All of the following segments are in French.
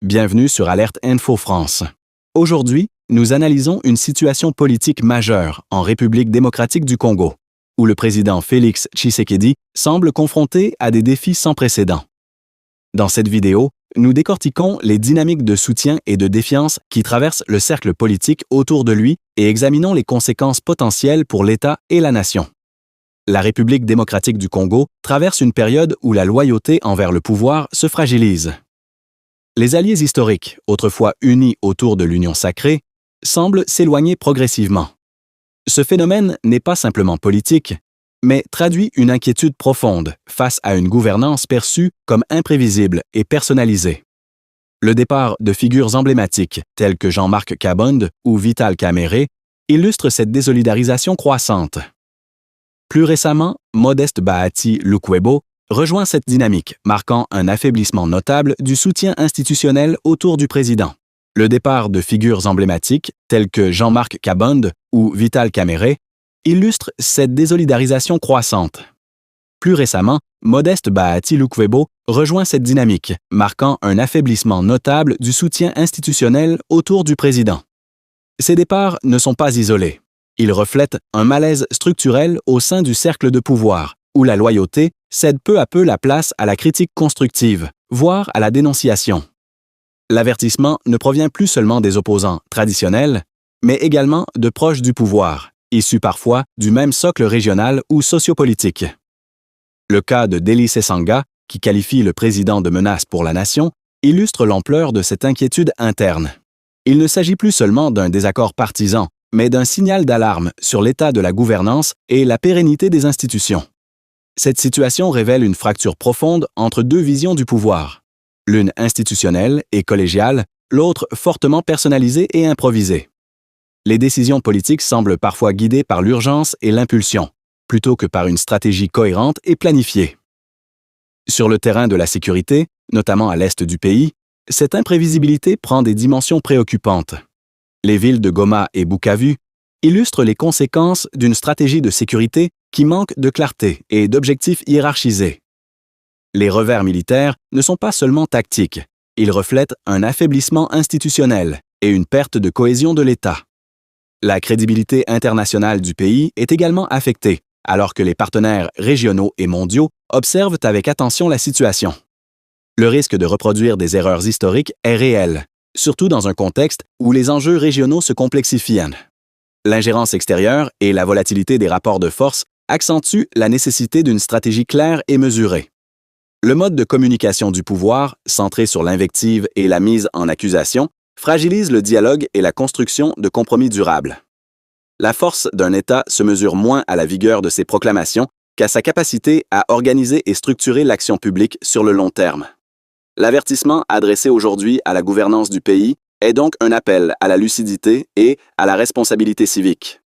Bienvenue sur Alerte Info France. Aujourd'hui, nous analysons une situation politique majeure en République démocratique du Congo, où le président Félix Tshisekedi semble confronté à des défis sans précédent. Dans cette vidéo, nous décortiquons les dynamiques de soutien et de défiance qui traversent le cercle politique autour de lui et examinons les conséquences potentielles pour l'État et la nation. La République démocratique du Congo traverse une période où la loyauté envers le pouvoir se fragilise. Les alliés historiques, autrefois unis autour de l'Union sacrée, semblent s'éloigner progressivement. Ce phénomène n'est pas simplement politique, mais traduit une inquiétude profonde face à une gouvernance perçue comme imprévisible et personnalisée. Le départ de figures emblématiques telles que Jean-Marc Kabund ou Vital Kamerhe illustre cette désolidarisation croissante. Plus récemment, Modeste Bahati Lukwebo rejoint cette dynamique, marquant un affaiblissement notable du soutien institutionnel autour du président. Le départ de figures emblématiques telles que Jean-Marc Kabund ou Vital Kamerhe illustre cette désolidarisation croissante. Plus récemment, Modeste Bahati Lukwebo rejoint cette dynamique, marquant un affaiblissement notable du soutien institutionnel autour du président. Ces départs ne sont pas isolés. Ils reflètent un malaise structurel au sein du cercle de pouvoir, où la loyauté cède peu à peu la place à la critique constructive, voire à la dénonciation. L'avertissement ne provient plus seulement des opposants traditionnels, mais également de proches du pouvoir, issus parfois du même socle régional ou sociopolitique. Le cas de Delice Sanga, qui qualifie le président de menace pour la nation, illustre l'ampleur de cette inquiétude interne. Il ne s'agit plus seulement d'un désaccord partisan, mais d'un signal d'alarme sur l'état de la gouvernance et la pérennité des institutions. Cette situation révèle une fracture profonde entre deux visions du pouvoir, l'une institutionnelle et collégiale, l'autre fortement personnalisée et improvisée. Les décisions politiques semblent parfois guidées par l'urgence et l'impulsion, plutôt que par une stratégie cohérente et planifiée. Sur le terrain de la sécurité, notamment à l'est du pays, cette imprévisibilité prend des dimensions préoccupantes. Les villes de Goma et Bukavu illustrent les conséquences d'une stratégie de sécurité qui manque de clarté et d'objectifs hiérarchisés. Les revers militaires ne sont pas seulement tactiques, ils reflètent un affaiblissement institutionnel et une perte de cohésion de l'État. La crédibilité internationale du pays est également affectée, alors que les partenaires régionaux et mondiaux observent avec attention la situation. Le risque de reproduire des erreurs historiques est réel, surtout dans un contexte où les enjeux régionaux se complexifient. L'ingérence extérieure et la volatilité des rapports de force accentuent la nécessité d'une stratégie claire et mesurée. Le mode de communication du pouvoir, centré sur l'invective et la mise en accusation, fragilise le dialogue et la construction de compromis durables. La force d'un État se mesure moins à la vigueur de ses proclamations qu'à sa capacité à organiser et structurer l'action publique sur le long terme. L'avertissement adressé aujourd'hui à la gouvernance du pays est donc un appel à la lucidité et à la responsabilité civique.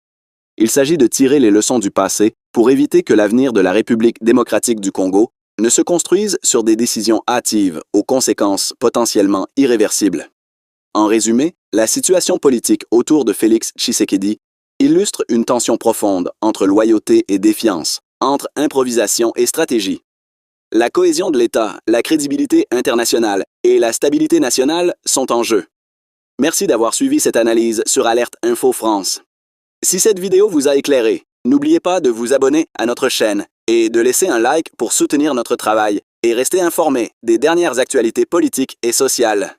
Il s'agit de tirer les leçons du passé pour éviter que l'avenir de la République démocratique du Congo ne se construise sur des décisions hâtives aux conséquences potentiellement irréversibles. En résumé, la situation politique autour de Félix Tshisekedi illustre une tension profonde entre loyauté et défiance, entre improvisation et stratégie. La cohésion de l'État, la crédibilité internationale et la stabilité nationale sont en jeu. Merci d'avoir suivi cette analyse sur Alerte Info France. Si cette vidéo vous a éclairé, n'oubliez pas de vous abonner à notre chaîne et de laisser un like pour soutenir notre travail et rester informé des dernières actualités politiques et sociales.